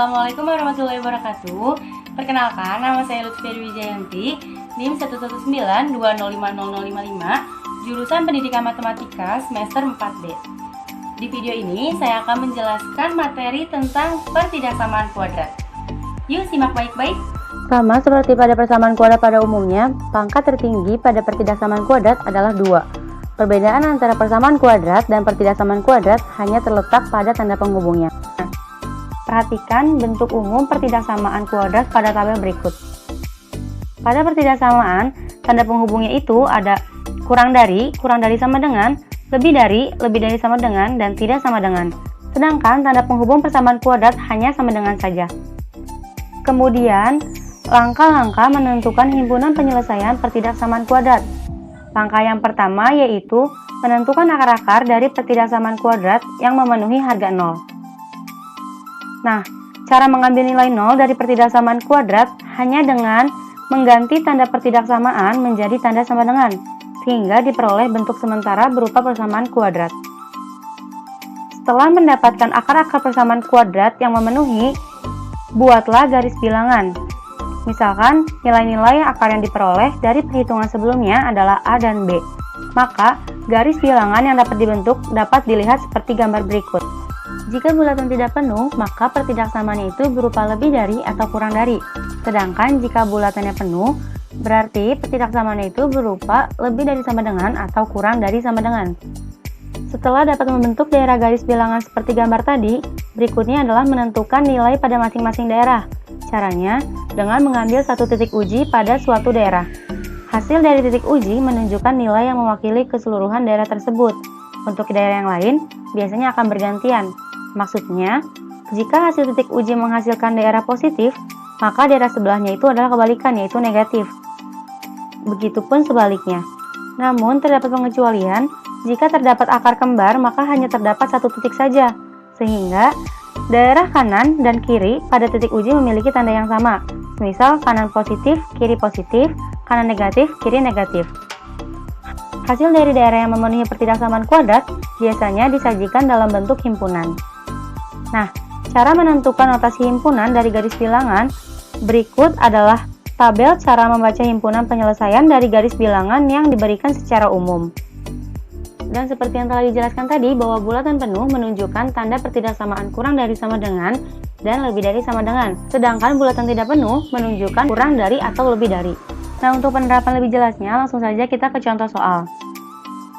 Assalamualaikum warahmatullahi wabarakatuh. Perkenalkan, nama saya Lutfi Wijayanti, NIM 119205055, jurusan Pendidikan Matematika semester 4D. Di video ini, saya akan menjelaskan materi tentang pertidaksamaan kuadrat. Yuk, simak baik-baik. Sama seperti pada persamaan kuadrat pada umumnya, pangkat tertinggi pada pertidaksamaan kuadrat adalah 2. Perbedaan antara persamaan kuadrat dan pertidaksamaan kuadrat hanya terletak pada tanda penghubungnya. Perhatikan bentuk umum pertidaksamaan kuadrat pada tabel berikut. Pada pertidaksamaan, tanda penghubungnya itu ada kurang dari sama dengan, lebih dari sama dengan, dan tidak sama dengan. Sedangkan tanda penghubung persamaan kuadrat hanya sama dengan saja. Kemudian, langkah-langkah menentukan himpunan penyelesaian pertidaksamaan kuadrat. Langkah yang pertama yaitu menentukan akar-akar dari pertidaksamaan kuadrat yang memenuhi harga 0. Nah, cara mengambil nilai 0 dari pertidaksamaan kuadrat hanya dengan mengganti tanda pertidaksamaan menjadi tanda sama dengan, sehingga diperoleh bentuk sementara berupa persamaan kuadrat. Setelah mendapatkan akar-akar persamaan kuadrat yang memenuhi, buatlah garis bilangan. Misalkan, nilai-nilai akar yang diperoleh dari perhitungan sebelumnya adalah A dan B. Maka, garis bilangan yang dapat dibentuk dapat dilihat seperti gambar berikut. Jika bulatan tidak penuh, maka pertidaksamaan itu berupa lebih dari atau kurang dari. Sedangkan jika bulatannya penuh, berarti pertidaksamaan itu berupa lebih dari sama dengan atau kurang dari sama dengan. Setelah dapat membentuk daerah garis bilangan seperti gambar tadi, berikutnya adalah menentukan nilai pada masing-masing daerah. Caranya, dengan mengambil satu titik uji pada suatu daerah. Hasil dari titik uji menunjukkan nilai yang mewakili keseluruhan daerah tersebut. Untuk daerah yang lain, biasanya akan bergantian. Maksudnya, jika hasil titik uji menghasilkan daerah positif, maka daerah sebelahnya itu adalah kebalikan, yaitu negatif. Begitupun sebaliknya. Namun, terdapat pengecualian, jika terdapat akar kembar, maka hanya terdapat satu titik saja. Sehingga, daerah kanan dan kiri pada titik uji memiliki tanda yang sama. Misal, kanan positif, kanan negatif, kiri negatif. Hasil dari daerah yang memenuhi pertidaksamaan kuadrat biasanya disajikan dalam bentuk himpunan. Nah, cara menentukan notasi himpunan dari garis bilangan berikut adalah tabel cara membaca himpunan penyelesaian dari garis bilangan yang diberikan secara umum. Dan seperti yang telah dijelaskan tadi, bahwa bulatan penuh menunjukkan tanda pertidaksamaan kurang dari sama dengan dan lebih dari sama dengan. Sedangkan bulatan tidak penuh menunjukkan kurang dari atau lebih dari. Nah, untuk penerapan lebih jelasnya, langsung saja kita ke contoh soal.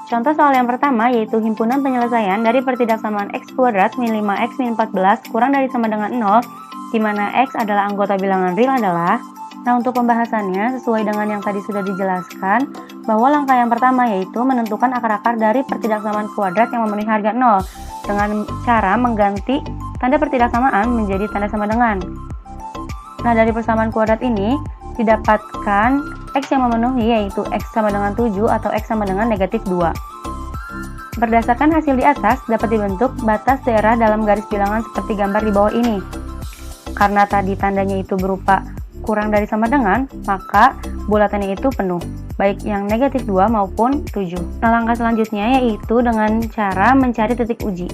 Contoh soal yang pertama yaitu himpunan penyelesaian dari pertidaksamaan x kuadrat min 5x min 14 kurang dari sama dengan 0, di mana x adalah anggota bilangan real adalah. Nah, untuk pembahasannya sesuai dengan yang tadi sudah dijelaskan, bahwa langkah yang pertama yaitu menentukan akar-akar dari pertidaksamaan kuadrat yang memenuhi harga 0 dengan cara mengganti tanda pertidaksamaan menjadi tanda sama dengan. Nah, dari persamaan kuadrat ini didapatkan x yang memenuhi yaitu x sama dengan 7 atau x sama dengan negatif 2. Berdasarkan hasil di atas dapat dibentuk batas daerah dalam garis bilangan seperti gambar di bawah ini. Karena tadi tandanya itu berupa kurang dari sama dengan, maka bulatannya itu penuh, baik yang negatif 2 maupun 7. Nah, langkah selanjutnya yaitu dengan cara mencari titik uji.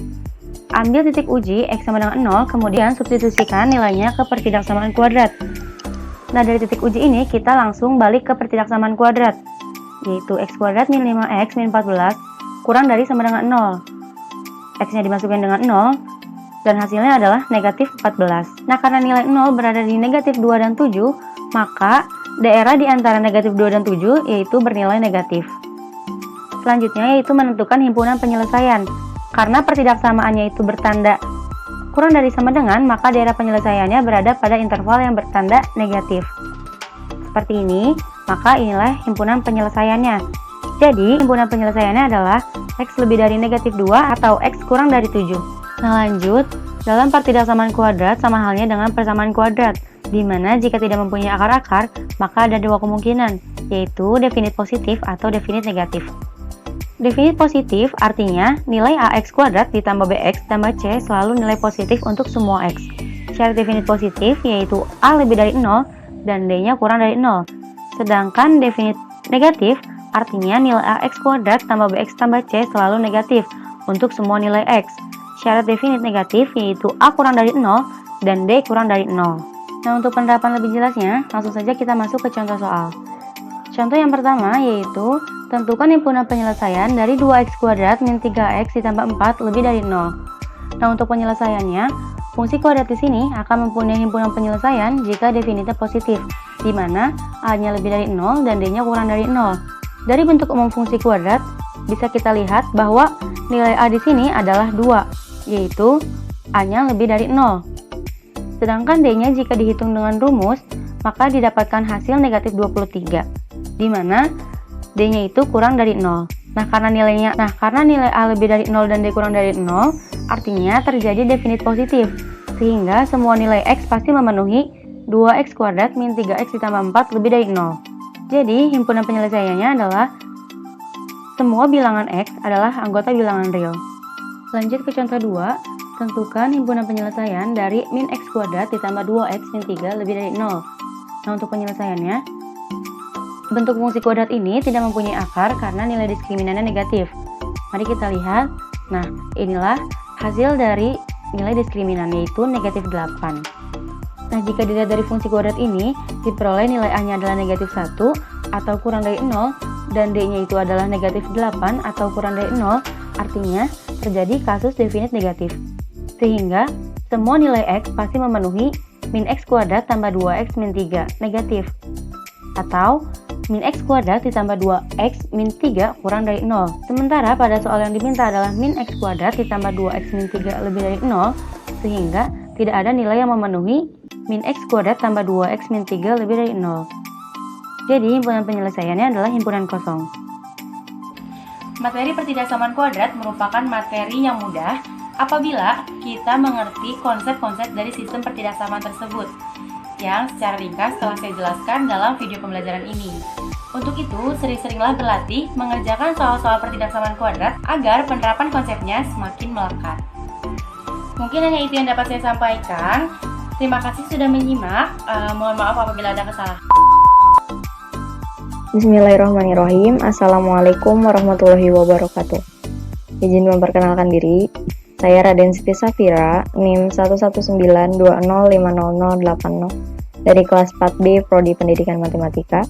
Ambil titik uji x sama dengan 0, kemudian substitusikan nilainya ke pertidaksamaan kuadrat. Nah, dari titik uji ini kita langsung balik ke pertidaksamaan kuadrat, yaitu x kuadrat min 5x min 14 kurang dari sama dengan 0. X-nya dimasukkan dengan 0, dan hasilnya adalah negatif 14. Nah, karena nilai 0 berada di negatif 2 dan 7, maka daerah di antara negatif 2 dan 7 yaitu bernilai negatif. Selanjutnya yaitu menentukan himpunan penyelesaian. Karena pertidaksamaannya itu bertanda kurang dari sama dengan, maka daerah penyelesaiannya berada pada interval yang bertanda negatif. Seperti ini, maka inilah himpunan penyelesaiannya. Jadi, himpunan penyelesaiannya adalah x lebih dari negatif 2 atau x kurang dari 7. Nah, lanjut, dalam pertidaksamaan kuadrat sama halnya dengan persamaan kuadrat, di mana jika tidak mempunyai akar-akar, maka ada dua kemungkinan, yaitu definit positif atau definit negatif. Definit positif artinya nilai ax kuadrat ditambah bx tambah c selalu nilai positif untuk semua x. Syarat definit positif yaitu a lebih dari 0 dan d-nya kurang dari 0. Sedangkan definit negatif artinya nilai ax kuadrat tambah bx tambah c selalu negatif untuk semua nilai x. Syarat definit negatif yaitu a kurang dari 0 dan D kurang dari 0. Nah, untuk penerapan lebih jelasnya, langsung saja kita masuk ke contoh soal. Contoh yang pertama yaitu, tentukan himpunan penyelesaian dari 2x kuadrat min 3x ditambah 4 lebih dari 0. Nah, untuk penyelesaiannya, fungsi kuadrat di sini akan mempunyai himpunan penyelesaian jika definitnya positif, di mana A-nya lebih dari 0 dan D-nya kurang dari 0. Dari bentuk umum fungsi kuadrat, bisa kita lihat bahwa nilai A di sini adalah 2, yaitu A-nya lebih dari 0. Sedangkan D-nya jika dihitung dengan rumus, maka didapatkan hasil negatif 23, di mana D-nya itu kurang dari 0. Nah, karena nilai A lebih dari 0 dan D kurang dari 0, artinya terjadi definit positif, sehingga semua nilai X pasti memenuhi 2x kuadrat min 3x ditambah 4 lebih dari 0. Jadi, himpunan penyelesaiannya adalah semua bilangan X adalah anggota bilangan real. Lanjut ke contoh 2, tentukan himpunan penyelesaian dari min X kuadrat ditambah 2x min 3 lebih dari 0. Nah, untuk penyelesaiannya, bentuk fungsi kuadrat ini tidak mempunyai akar karena nilai diskriminannya negatif. Mari kita lihat. Nah, inilah hasil dari nilai diskriminan, yaitu negatif 8. Nah, jika dilihat dari fungsi kuadrat ini, diperoleh nilai A-nya adalah negatif 1 atau kurang dari 0, dan D-nya itu adalah negatif 8 atau kurang dari 0, artinya terjadi kasus definit negatif. Sehingga, semua nilai X pasti memenuhi min X kuadrat tambah 2X min 3 negatif. Atau min X kuadrat ditambah 2X min 3 kurang dari 0. Sementara pada soal yang diminta adalah min X kuadrat ditambah 2X min 3 lebih dari 0, sehingga tidak ada nilai yang memenuhi min X kuadrat tambah 2X min 3 lebih dari 0. Jadi, himpunan penyelesaiannya adalah himpunan kosong. Materi pertidaksamaan kuadrat merupakan materi yang mudah apabila kita mengerti konsep-konsep dari sistem pertidaksamaan tersebut, yang secara ringkas telah saya jelaskan dalam video pembelajaran ini. Untuk itu, sering-seringlah berlatih mengerjakan soal-soal pertidaksamaan kuadrat agar penerapan konsepnya semakin melekat. Mungkin hanya itu yang dapat saya sampaikan. Terima kasih sudah menyimak. Mohon maaf apabila ada kesalahan. Bismillahirrahmanirrahim. Assalamualaikum warahmatullahi wabarakatuh. Izin memperkenalkan diri. Saya Raden Siti Safira, NIM 119205080 dari kelas 4B Prodi Pendidikan Matematika.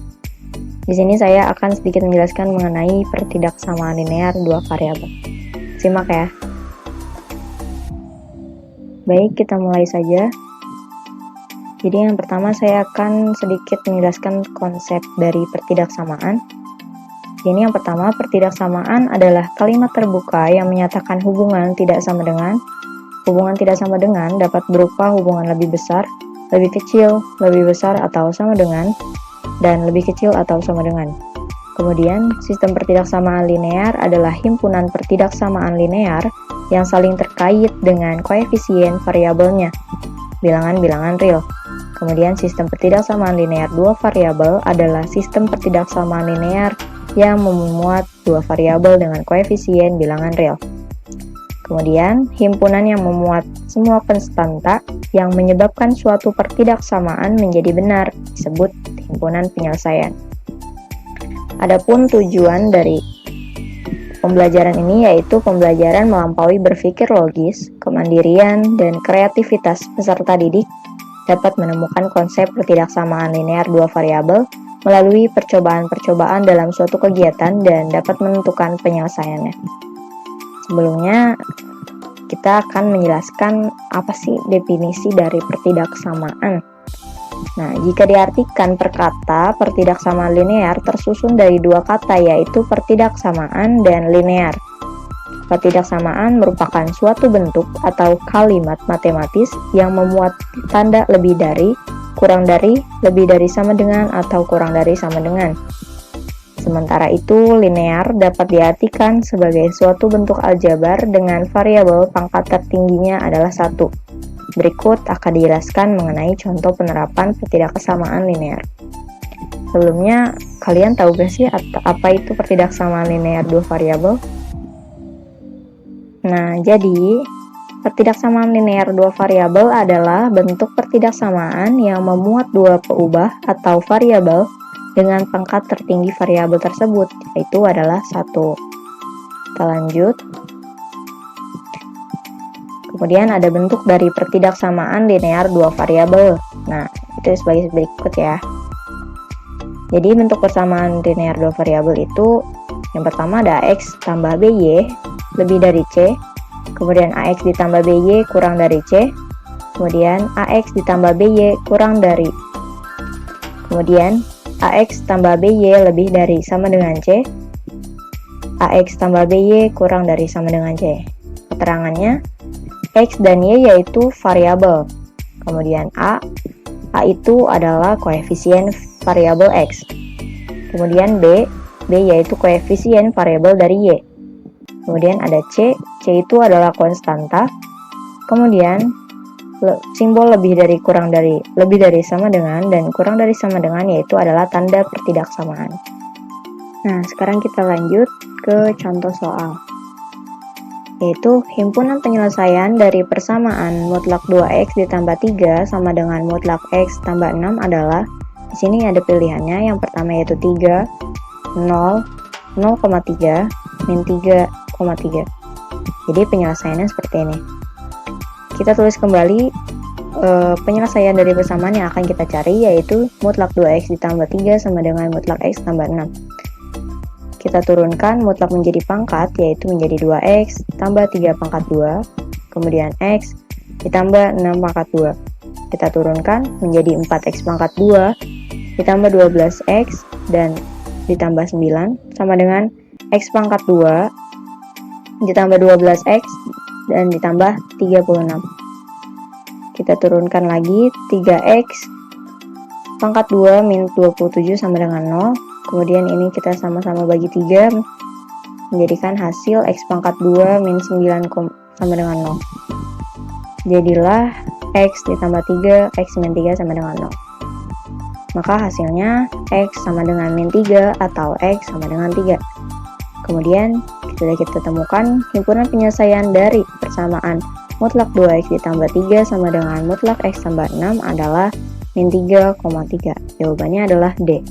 Di sini saya akan sedikit menjelaskan mengenai pertidaksamaan linear dua variabel. Simak ya. Baik, kita mulai saja. Jadi yang pertama saya akan sedikit menjelaskan konsep dari pertidaksamaan. Ini yang pertama, pertidaksamaan adalah kalimat terbuka yang menyatakan hubungan tidak sama dengan. Hubungan tidak sama dengan dapat berupa hubungan lebih besar, lebih kecil, lebih besar atau sama dengan, dan lebih kecil atau sama dengan. Kemudian, sistem pertidaksamaan linear adalah himpunan pertidaksamaan linear yang saling terkait dengan koefisien variabelnya, bilangan-bilangan real. Kemudian, sistem pertidaksamaan linear dua variabel adalah sistem pertidaksamaan linear yang memuat dua variabel dengan koefisien bilangan real. Kemudian, himpunan yang memuat semua konstanta yang menyebabkan suatu pertidaksamaan menjadi benar disebut himpunan penyelesaian. Adapun tujuan dari pembelajaran ini yaitu pembelajaran melampaui berpikir logis, kemandirian, dan kreativitas peserta didik dapat menemukan konsep pertidaksamaan linear dua variabel melalui percobaan-percobaan dalam suatu kegiatan dan dapat menentukan penyelesaiannya. Sebelumnya, kita akan menjelaskan apa sih definisi dari pertidaksamaan. Nah, jika diartikan per kata, pertidaksamaan linear tersusun dari dua kata yaitu pertidaksamaan dan linear. Pertidaksamaan merupakan suatu bentuk atau kalimat matematis yang memuat tanda lebih dari, kurang dari, lebih dari sama dengan, atau kurang dari sama dengan. Sementara itu, linear dapat diartikan sebagai suatu bentuk aljabar dengan variabel pangkat tertingginya adalah 1. Berikut akan dijelaskan mengenai contoh penerapan pertidaksamaan linear. Sebelumnya, kalian tahu gak sih apa itu pertidaksamaan linear dua variabel? Nah, jadi pertidaksamaan linear dua variabel adalah bentuk pertidaksamaan yang memuat dua peubah atau variabel dengan pangkat tertinggi variabel tersebut, yaitu adalah 1. Kita lanjut ke Kemudian ada bentuk dari pertidaksamaan linear dua variabel. Nah, itu sebagai berikut ya. Jadi bentuk persamaan linear dua variabel itu yang pertama ada AX tambah BY lebih dari C, kemudian AX ditambah BY kurang dari C, kemudian AX ditambah BY kurang dari, kemudian AX tambah BY lebih dari sama dengan C, AX tambah BY kurang dari sama dengan C. Keterangannya, X dan Y yaitu variabel, kemudian A itu adalah koefisien variabel X, kemudian B yaitu koefisien variabel dari Y, kemudian ada C itu adalah konstanta, kemudian simbol lebih dari kurang dari, lebih dari sama dengan, dan kurang dari sama dengan yaitu adalah tanda pertidaksamaan. Nah, sekarang kita lanjut ke contoh soal, yaitu himpunan penyelesaian dari persamaan mutlak 2x ditambah 3 sama dengan mutlak x tambah 6 adalah, di sini ada pilihannya, yang pertama yaitu 3, 0, 0,3, min 3,3. Jadi penyelesaiannya seperti ini. Kita tulis kembali penyelesaian dari persamaan yang akan kita cari, yaitu mutlak 2x ditambah 3 sama dengan mutlak x tambah 6. Kita turunkan mutlak menjadi pangkat, yaitu menjadi 2x tambah 3 pangkat 2, kemudian x ditambah 6 pangkat 2. Kita turunkan menjadi 4x pangkat 2 ditambah 12x dan ditambah 9 sama dengan x pangkat 2 ditambah 12x dan ditambah 36. Kita turunkan lagi 3x pangkat 2 min 27 sama dengan 0. Kemudian ini kita sama-sama bagi 3 menjadikan hasil x pangkat 2 min 9 sama dengan 0. Jadilah x ditambah 3, x min 3 sama dengan 0. Maka hasilnya x sama dengan min 3 atau x sama dengan 3. Kemudian sudah kita temukan himpunan penyelesaian dari persamaan mutlak 2x ditambah 3 sama dengan mutlak x tambah 6 adalah min 3,3. Jawabannya adalah D.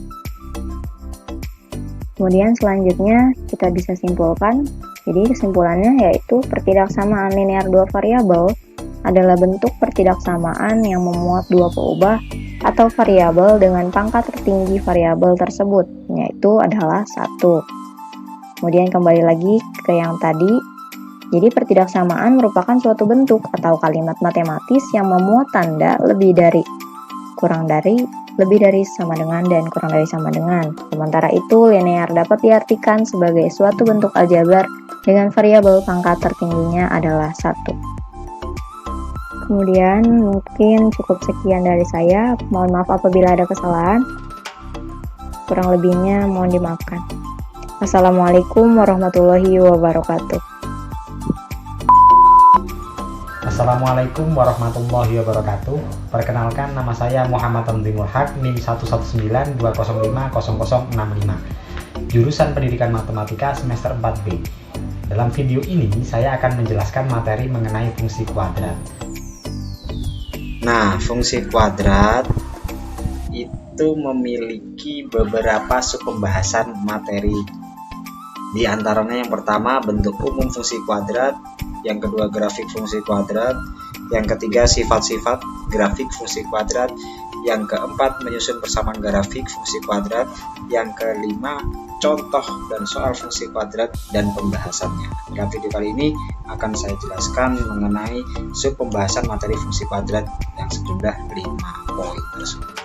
Kemudian selanjutnya kita bisa simpulkan. Jadi kesimpulannya yaitu pertidaksamaan linear dua variabel adalah bentuk pertidaksamaan yang memuat dua peubah atau variabel dengan pangkat tertinggi variabel tersebut, yaitu adalah 1. Kemudian kembali lagi ke yang tadi. Jadi pertidaksamaan merupakan suatu bentuk atau kalimat matematis yang memuat tanda lebih dari, kurang dari, lebih dari, sama dengan, dan kurang dari sama dengan. Sementara itu, linear dapat diartikan sebagai suatu bentuk aljabar dengan variabel pangkat tertingginya adalah 1. Kemudian mungkin cukup sekian dari saya. Mohon maaf apabila ada kesalahan. Kurang lebihnya mohon dimaafkan. Assalamualaikum warahmatullahi wabarakatuh. Assalamualaikum warahmatullahi wabarakatuh. Perkenalkan, nama saya Muhammad Tamzimul Haq, NIM 11920500065, jurusan Pendidikan Matematika semester 4B. Dalam video ini saya akan menjelaskan materi mengenai fungsi kuadrat. Nah, fungsi kuadrat itu memiliki beberapa subpembahasan materi. Di antaranya yang pertama bentuk umum fungsi kuadrat, yang kedua grafik fungsi kuadrat, yang ketiga sifat-sifat grafik fungsi kuadrat, yang keempat menyusun persamaan grafik fungsi kuadrat, yang kelima contoh dan soal fungsi kuadrat dan pembahasannya. Dalam video kali ini akan saya jelaskan mengenai subpembahasan materi fungsi kuadrat yang sejumlah 5 poin tersebut.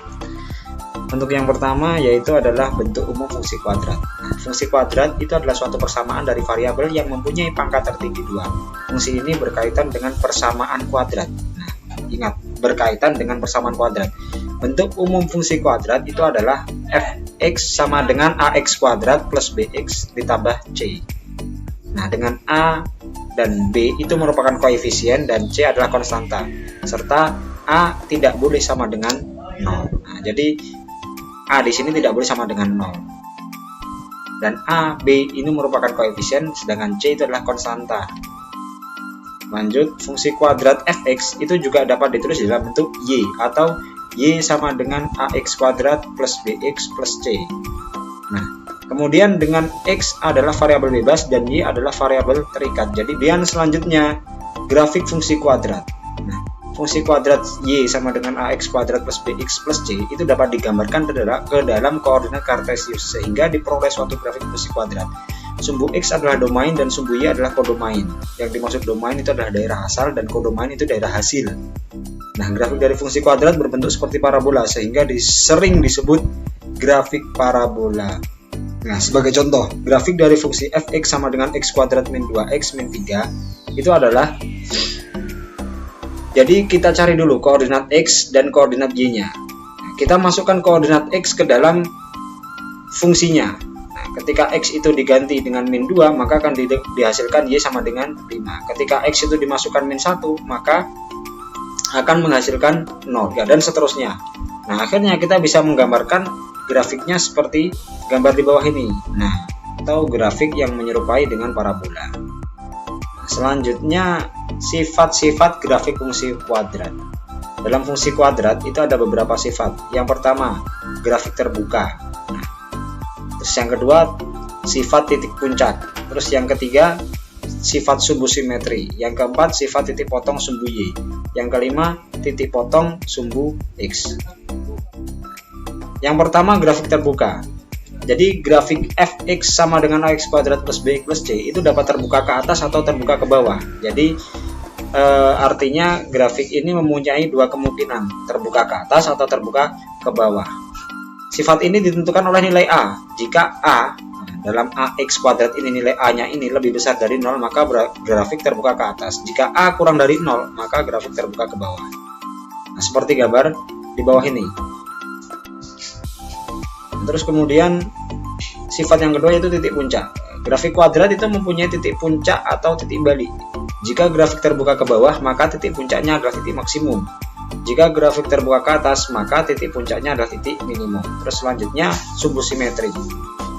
Untuk yang pertama yaitu adalah bentuk umum fungsi kuadrat. Nah, fungsi kuadrat itu adalah suatu persamaan dari variabel yang mempunyai pangkat tertinggi 2. Fungsi ini berkaitan dengan persamaan kuadrat. Nah, ingat, berkaitan dengan persamaan kuadrat. Bentuk umum fungsi kuadrat itu adalah fx sama dengan ax kuadrat plus bx ditambah c. Nah, dengan a dan b itu merupakan koefisien dan c adalah konstanta, serta a tidak boleh sama dengan 0. Nah, jadi a di sini tidak boleh sama dengan 0. Dan a, b ini merupakan koefisien, sedangkan c itu adalah konstanta. Lanjut, fungsi kuadrat fx itu juga dapat ditulis dalam bentuk y, atau y sama dengan ax kuadrat plus bx plus c. Nah, kemudian dengan x adalah variabel bebas dan y adalah variabel terikat. Jadi bian selanjutnya grafik fungsi kuadrat. Nah, fungsi kuadrat y sama dengan ax kuadrat plus bx plus c itu dapat digambarkan ke dalam koordinat kartesius sehingga diperoleh suatu grafik fungsi kuadrat. Sumbu x adalah domain dan sumbu y adalah kodomain. Yang dimaksud domain itu adalah daerah asal dan kodomain itu daerah hasil. Nah, grafik dari fungsi kuadrat berbentuk seperti parabola sehingga sering disebut grafik parabola. Nah, sebagai contoh, grafik dari fungsi fx sama dengan x kuadrat min 2x min 3 itu adalah, jadi kita cari dulu koordinat x dan koordinat y-nya. Nah, kita masukkan koordinat x ke dalam fungsinya. Nah, ketika x itu diganti dengan min 2, maka akan dihasilkan y sama dengan 5. Ketika x itu dimasukkan min 1, maka akan menghasilkan 0, ya, dan seterusnya. Nah, akhirnya kita bisa menggambarkan grafiknya seperti gambar di bawah ini. Nah, atau grafik yang menyerupai dengan parabola. Nah, selanjutnya sifat-sifat grafik fungsi kuadrat. Dalam fungsi kuadrat itu ada beberapa sifat. Yang pertama, grafik terbuka. Nah, terus yang kedua, sifat titik puncak. Terus yang ketiga, sifat sumbu simetri. Yang keempat, sifat titik potong sumbu y. Yang kelima, titik potong sumbu x. Yang pertama, grafik terbuka. Jadi grafik fx sama dengan ax kuadrat plus bx plus c itu dapat terbuka ke atas atau terbuka ke bawah. Jadi artinya grafik ini mempunyai dua kemungkinan, terbuka ke atas atau terbuka ke bawah. Sifat ini ditentukan oleh nilai a. Jika a dalam ax kuadrat ini nilai a-nya ini lebih besar dari 0, maka grafik terbuka ke atas. Jika a kurang dari 0, maka grafik terbuka ke bawah. Nah, seperti gambar di bawah ini. Terus kemudian sifat yang kedua yaitu titik puncak. Grafik kuadrat itu mempunyai titik puncak atau titik balik. Jika grafik terbuka ke bawah, maka titik puncaknya adalah titik maksimum. Jika grafik terbuka ke atas, maka titik puncaknya adalah titik minimum. Terus selanjutnya sumbu simetri.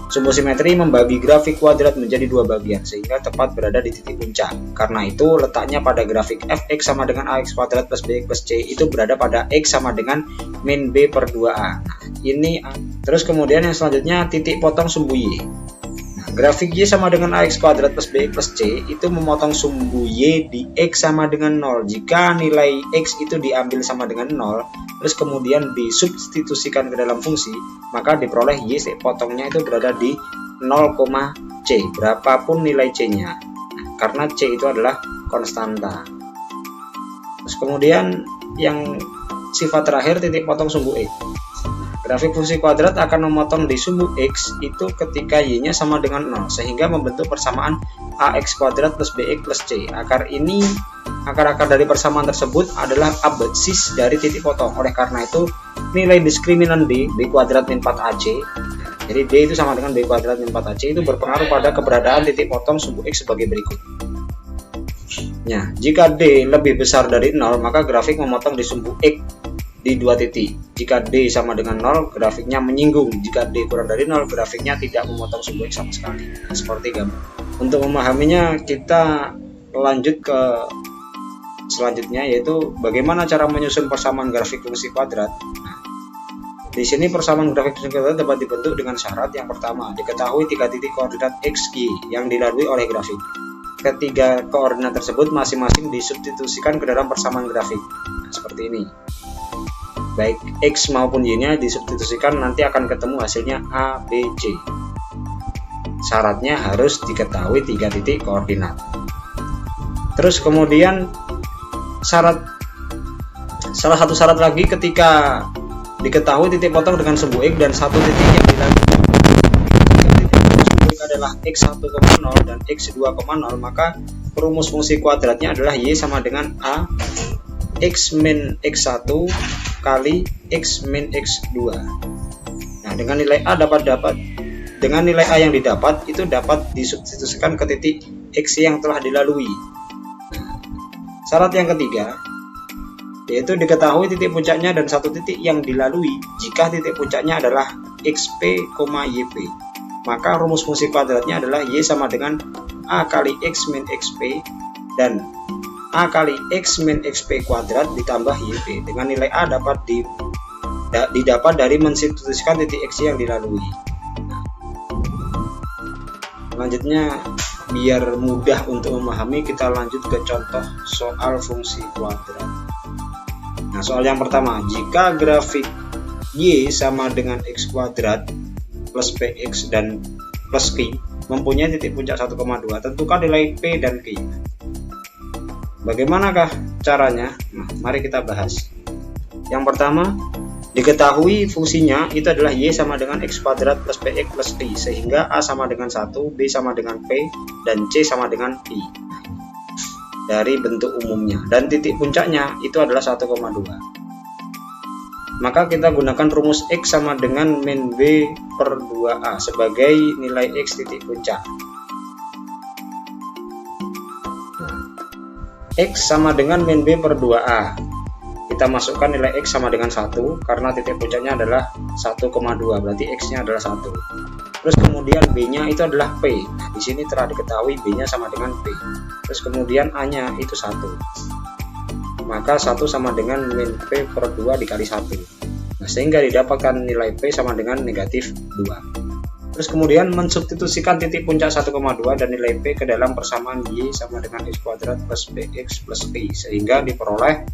Sumbu simetri membagi grafik kuadrat menjadi dua bagian sehingga tepat berada di titik puncak. Karena itu letaknya pada grafik fx sama dengan ax kuadrat plus bx plus c itu berada pada x sama dengan min b per 2a. Nah, ini terus kemudian yang selanjutnya titik potong sumbu y. Nah, grafik y sama dengan ax kuadrat plus bx plus c itu memotong sumbu y di x sama dengan 0. Jika nilai x itu diambil sama dengan 0, terus kemudian disubstitusikan ke dalam fungsi, maka diperoleh y potongnya itu berada di 0, c, berapapun nilai c-nya. Nah, karena c itu adalah konstanta. Terus kemudian yang sifat terakhir titik potong sumbu x. Grafik fungsi kuadrat akan memotong di sumbu x itu ketika y-nya sama dengan 0 sehingga membentuk persamaan ax kuadrat plus bx plus c. Akar-akar dari persamaan tersebut adalah abssis dari titik potong. Oleh karena itu, nilai diskriminan d, b kuadrat min 4ac, jadi d itu sama dengan b kuadrat min 4ac itu berpengaruh pada keberadaan titik potong sumbu x sebagai berikut. Nah, jika d lebih besar dari 0, maka grafik memotong di sumbu x di dua titik. Jika d sama dengan 0, grafiknya menyinggung. Jika d kurang dari 0, grafiknya tidak memotong sumbu x sama sekali. Nah, seperti gambar. Untuk memahaminya, kita lanjut ke selanjutnya, yaitu bagaimana cara menyusun persamaan grafik fungsi kuadrat. Nah, di sini persamaan grafik fungsi kuadrat dapat dibentuk dengan syarat yang pertama, diketahui 3 titik koordinat x, y yang dilalui oleh grafik. Ketiga koordinat tersebut masing-masing disubstitusikan ke dalam persamaan grafik. Nah, seperti ini. Baik x maupun y-nya disubstitusikan, nanti akan ketemu hasilnya a, b, c. Syaratnya harus diketahui 3 titik koordinat. Terus kemudian salah satu syarat lagi, ketika diketahui titik potong dengan sumbu x dan satu titik yang dilalui. Jika titik potong sumbu x adalah x1,0 dan x2,0, maka rumus fungsi kuadratnya adalah y sama dengan a x min x1 kali x min x2. Nah, dengan nilai a dengan nilai a yang didapat itu dapat disubstitusikan ke titik x yang telah dilalui. Syarat yang ketiga yaitu diketahui titik puncaknya dan satu titik yang dilalui. Jika titik puncaknya adalah xp, yp, maka rumus fungsi kuadratnya adalah y sama dengan a kali x min xp dan a kali x min xp kuadrat ditambah yp. Dengan nilai a dapat didapat dari mensubstitusikan titik x yang dilalui. Selanjutnya biar mudah untuk memahami, kita lanjut ke contoh soal fungsi kuadrat. Nah, soal yang pertama, jika grafik Y sama dengan X kuadrat plus PX dan plus Q mempunyai titik puncak 1,2, tentukan nilai P dan Q. Bagaimanakah caranya? Nah, mari kita bahas. Yang pertama, diketahui fungsinya itu adalah Y sama dengan X kuadrat plus PX plus Q, sehingga A sama dengan 1, B sama dengan P, dan C sama dengan Q. Dari bentuk umumnya, dan titik puncaknya itu adalah 1,2. Maka kita gunakan rumus X sama dengan min B per 2A sebagai nilai X titik puncak. X sama dengan min B per 2A. Kita masukkan nilai X sama dengan 1 karena titik puncaknya adalah 1,2, berarti X-nya adalah 1. Terus kemudian B-nya itu adalah P. Nah, di sini telah diketahui B-nya sama dengan P. Terus kemudian A-nya itu 1. Maka 1 sama dengan min P per 2 dikali 1. Nah, sehingga didapatkan nilai P sama dengan negatif 2. Terus kemudian mensubstitusikan titik puncak 1,2 dan nilai P ke dalam persamaan Y sama dengan X kuadrat plus PX plus Q, sehingga diperoleh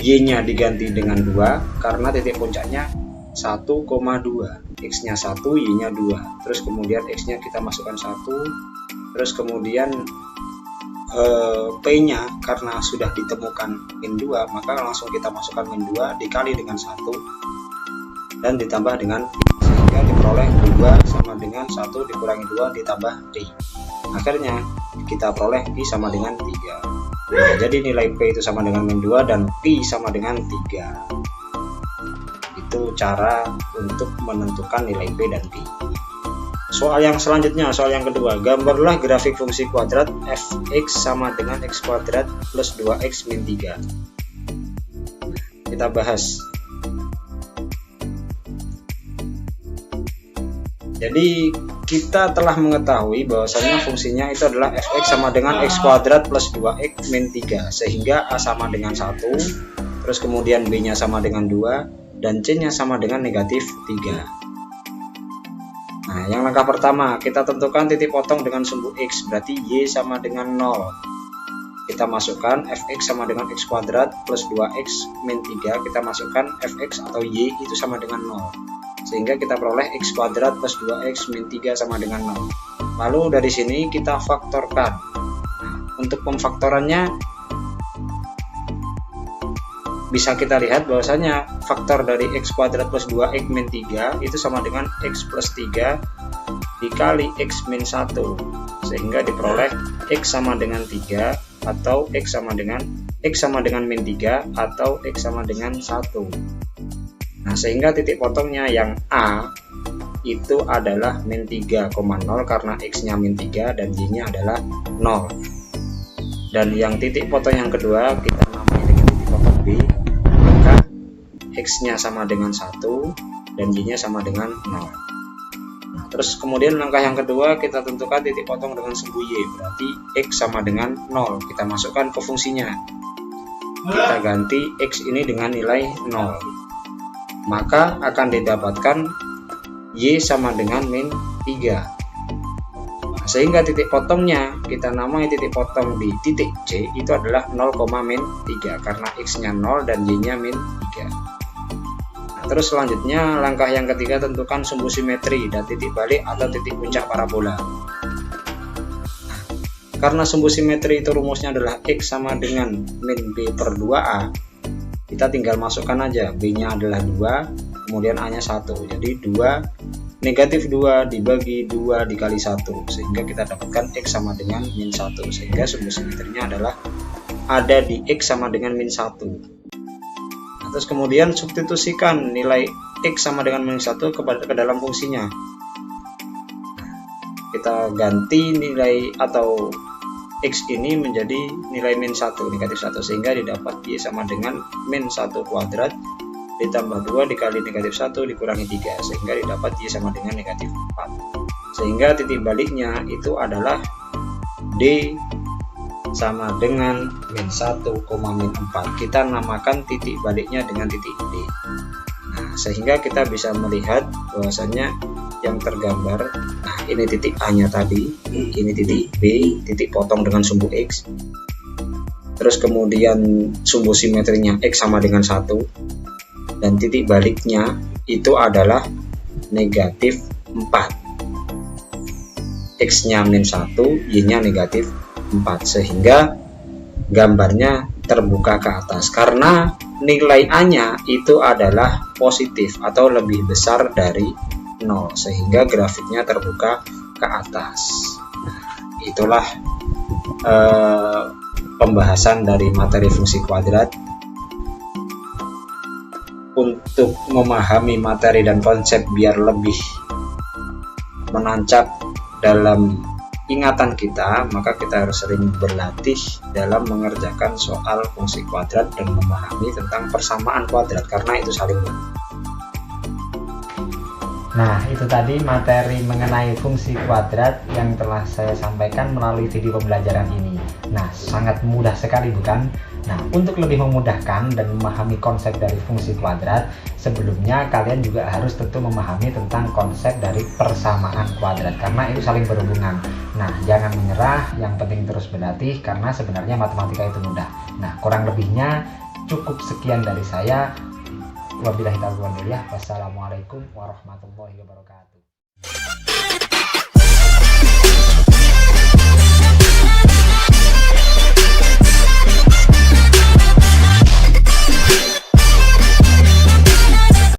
Y-nya diganti dengan 2 karena titik puncaknya 1,2, X-nya 1, Y-nya 2. Terus kemudian X-nya kita masukkan 1. Terus kemudian P-nya karena sudah ditemukan min 2, maka langsung kita masukkan min 2 dikali dengan 1 dan ditambah dengan P, sehingga diperoleh 2 sama dengan 1 dikurangi 2 ditambah P. Akhirnya kita peroleh P sama dengan 3. Nah, jadi nilai P itu sama dengan min 2 dan P sama dengan 3. Itu cara untuk menentukan nilai P dan Q. Soal yang selanjutnya, soal yang kedua, gambarlah grafik fungsi kuadrat fx sama dengan x kuadrat plus 2x min 3. Kita bahas. Jadi kita telah mengetahui bahwasanya fungsinya itu adalah fx sama dengan x kuadrat plus 2x min 3, sehingga A sama dengan 1, terus kemudian B nya sama dengan 2, dan C nya sama dengan negatif 3. Nah, yang langkah pertama, kita tentukan titik potong dengan sumbu X, berarti Y sama dengan 0. Kita masukkan fx sama dengan x kuadrat plus 2x min 3, kita masukkan fx atau Y itu sama dengan 0. Sehingga kita peroleh x kuadrat plus 2x min 3 sama dengan 0. Lalu dari sini kita faktorkan. Nah, untuk pemfaktorannya bisa kita lihat bahwasanya faktor dari x kuadrat plus 2x min 3 itu sama dengan x plus 3 dikali x min 1, sehingga diperoleh x sama dengan 3 atau x sama dengan min 3 atau x sama dengan 1. Nah, sehingga titik potongnya yang A itu adalah min 3,0 karena X-nya min 3 dan Y-nya adalah 0. Dan yang titik potong yang kedua kita namai dengan titik potong B, maka X-nya sama dengan 1 dan Y-nya sama dengan 0. Nah, terus kemudian langkah yang kedua kita tentukan titik potong dengan sumbu Y, berarti X sama dengan 0. Kita masukkan ke fungsinya. Kita ganti X ini dengan nilai 0. Maka akan didapatkan Y sama dengan min 3. Nah, sehingga titik potongnya kita namai titik potong di titik C itu adalah 0, min 3 karena X nya 0 dan Y nya min 3. Nah, terus selanjutnya langkah yang ketiga, tentukan sumbu simetri dan titik balik atau titik puncak parabola. Nah, karena sumbu simetri itu rumusnya adalah X sama dengan min B per 2A, kita tinggal masukkan aja, B nya adalah 2, kemudian A nya 1, jadi 2 negatif 2 dibagi 2 dikali 1, sehingga kita dapatkan X sama dengan min 1, sehingga sumbu simetrinya adalah ada di X sama dengan min 1. Nah, terus kemudian substitusikan nilai X sama dengan min 1 ke dalam fungsinya. Kita ganti nilai atau X ini menjadi nilai min 1, negatif 1, sehingga didapat Y sama dengan min 1 kuadrat ditambah 2 dikali negatif 1 dikurangi 3, sehingga didapat Y sama dengan negatif 4. Sehingga titik baliknya itu adalah D sama dengan min 1, min 4. Kita namakan titik baliknya dengan titik D. Nah, sehingga kita bisa melihat bahwasannya yang tergambar, nah ini titik A-nya tadi, ini titik B, titik potong dengan sumbu X. Terus kemudian sumbu simetrinya X sama dengan 1, dan titik baliknya itu adalah negatif 4. X-nya min 1, Y-nya negatif 4, sehingga gambarnya terbuka ke atas karena nilai A-nya itu adalah positif atau lebih besar dari 0, sehingga grafiknya terbuka ke atas. Nah, itulah pembahasan dari materi fungsi kuadrat. Untuk memahami materi dan konsep biar lebih menancap dalam ingatan kita, maka kita harus sering berlatih dalam mengerjakan soal fungsi kuadrat dan memahami tentang persamaan kuadrat, karena itu saling berhubungan. Nah, itu tadi materi mengenai fungsi kuadrat yang telah saya sampaikan melalui video pembelajaran ini. Nah, sangat mudah sekali bukan? Nah, untuk lebih memudahkan dan memahami konsep dari fungsi kuadrat, sebelumnya kalian juga harus tentu memahami tentang konsep dari persamaan kuadrat, karena itu saling berhubungan. Nah, jangan menyerah, yang penting terus berlatih, karena sebenarnya matematika itu mudah. Nah, kurang lebihnya cukup sekian dari saya. Wabillahi taufiq wal hidayah. Wassalamualaikum warahmatullahi wabarakatuh.